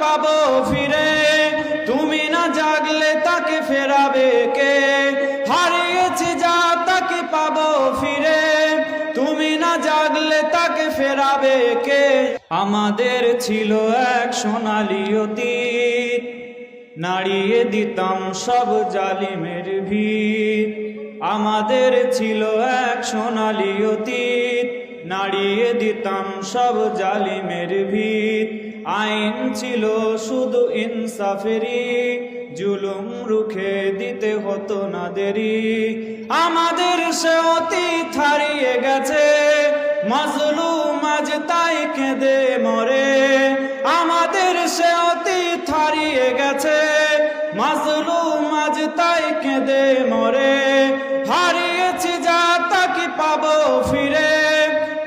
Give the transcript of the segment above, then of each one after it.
পাবো ফিরে, তুমি না জাগলে তাকে ফেরাবে কে? হারিয়েছি যা তাকে পাবো ফিরে, তুমি না জাগলে তাকে ফেরাবে কে? আমাদের ছিল এক সোনালী অতীত, নাড়িয়ে দিতাম সব জালিমের ভিত। আমাদের ছিল এক সোনালী অতীত, নাড়িয়ে দিতাম সব জালিমের ভিত। আইন ছিল শুধু ইনসাফেরই, জুলুম রুখে দিতে হতো না দেরি। আমাদের সে অতীত হারিয়ে গেছে, মাজলুম আজ তাই কেঁদে মরে। আমাদের সে অতীত হারিয়ে গেছে, মাজলুম আজ তাই কেঁদে মরে। হারিয়েছি যা তাকে পাবো ফিরে,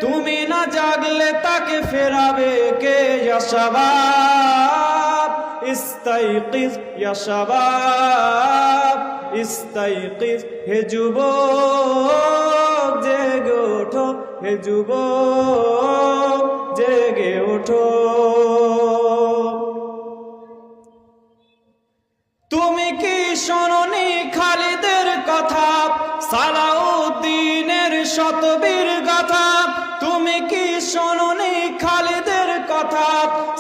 তুমি না জাগলে তাকে ফেরাবে কে? ইয়া শাবাব ইস্তাইকিজ, ইয়া শাবাব ইস্তাইকিজ, হে যুবক জেগে ওঠো, হে যুবক জেগে ওঠো। তুমি কি শোনোনি খালিদের কথা, সালাউদ্দিনের শতবীর গাথা? তুমি কি শোনোনি খালিদের কথা,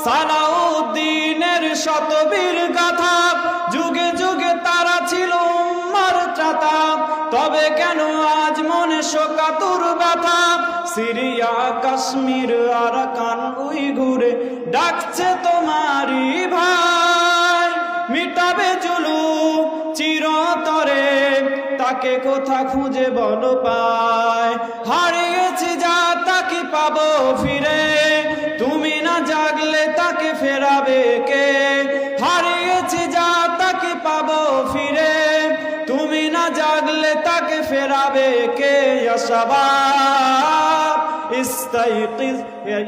সালাউদ্দিনের শতবীর গাথা? যুগে যুগে তারা ছিল উম্মার ত্রাতা, তবে কেন আজ মনে শোকাতুর ব্যথা? সিরিয়া কাশ্মীর আরাকান উইঘুরে ডাকছে তোমারই ভাই, মিটাবে জুলুম চিরতরে, তাকে কোথা খুঁজে বলো পায়? হারিয়েছি যা তাকে পাবো ফিরে, তুমি না জাগলে তাকে ফেরাবে কে? হারিয়েছি যা তাকে পাবো ফিরে, তুমি না জাগলে তাকে ফেরাবে কে? ইয়া শাবাব ইস্তাইকিজ,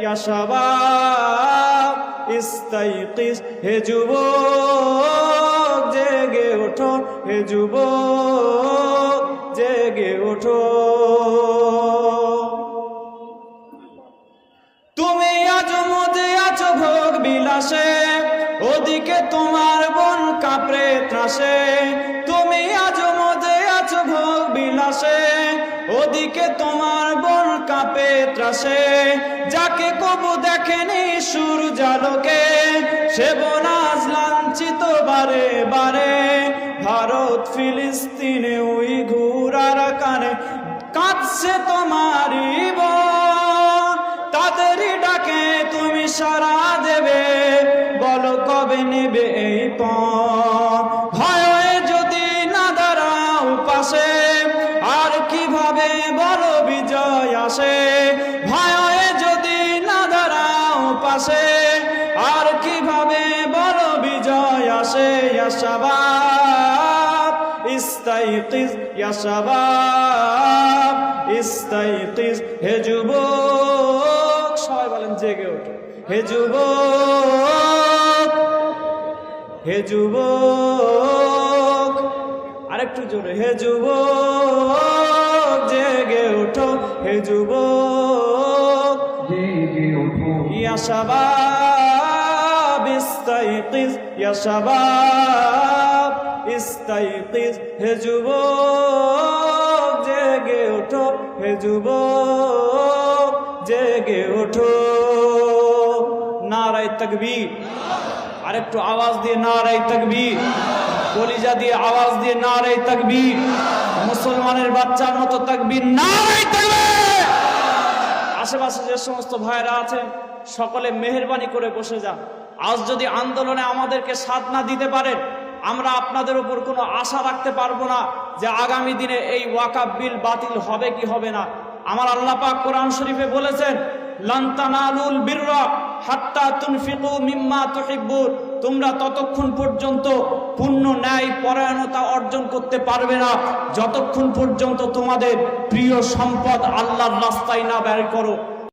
ইয়া শাবাব ইস্তাইকিজ, হে যুবক জেগে ওঠো, হে যুবক জেগে ওঠো। তুমি আজ মজে আছো ভোগ বিলাসে, ওদিকে তোমার বোন কাঁপড়ে ত্রাসে। তুমি আজ মজে আছো ভোগ বিলাসে, ওদিকে তোমার বোন কাঁপে ত্রাসে। যাকে কবু দেখেনি সূর্যালোকে, সে বোন আজ লাঞ্ছিত বারে বারে। ভারত ফিলিস্তিনে উইঘুর আরাকানে কাঁদছে তোমারই বোন, তাদেরই ডাকে তুমি সাড়া দেবে, বলো কবে নেবে এই পণ? ভয়ে যদি না দাঁড়াও পাশে, আর কিভাবে বলো বিজয় আসে? ভয়ে যদি না দাঁড়াও পাশে, আর কিভাবে বলো বিজয় আসে? ইয়া শাবাব ইস্তাইকিজ, ইয়া শাবাব ইস্তাইকিজ, হে যুবক, সবাই বলেন জেগে ওঠো, হে যুবক, হে যুবক, আরেকটু জোরে, হে যুবক জেগে ওঠো, হে যুবক জেগে ওঠো। ইয়া শাবাব ইস্তাইকিজ, ইয়া শাবাব ইস্তাইকিজ, হে যুবক জেগে ওঠো, হে যুবক জেগে ওঠো। নারায়ে তাকবীর, আরেকটু আওয়াজ দিয়ে নারায়ে তাকবীর, কলিজা দিয়ে আওয়াজ দিয়ে নারায়ে তাকবীর, মুসলমানের বাচ্চার মতো তাকবীর, নারায়ে তাকবীর। আশেপাশে যে সমস্ত ভাইরা আছেন সকলে মেহেরবানি করে বসে যান। আজ যদি আন্দোলনে আমাদেরকে সাথ না দিতে পারেন, আমরা আপনাদের উপর কোনো আশা রাখতে পারবো না যে আগামী দিনে এই ওয়াকফ বিল বাতিল হবে কি হবে না। আমার আল্লাহ পাক কোরআন শরীফে বলেছেন, লান তানালুল বিররা হাত্তা তুনফিকু মিম্মা তুহিব্বুন, তোমরা ততক্ষণ পর্যন্ত পূর্ণ ন্যায় পরায়ণতা অর্জন করতে পারবে না যতক্ষণ পর্যন্ত তোমাদের প্রিয় সম্পদ আল্লাহর রাস্তায় না ব্যয় করো।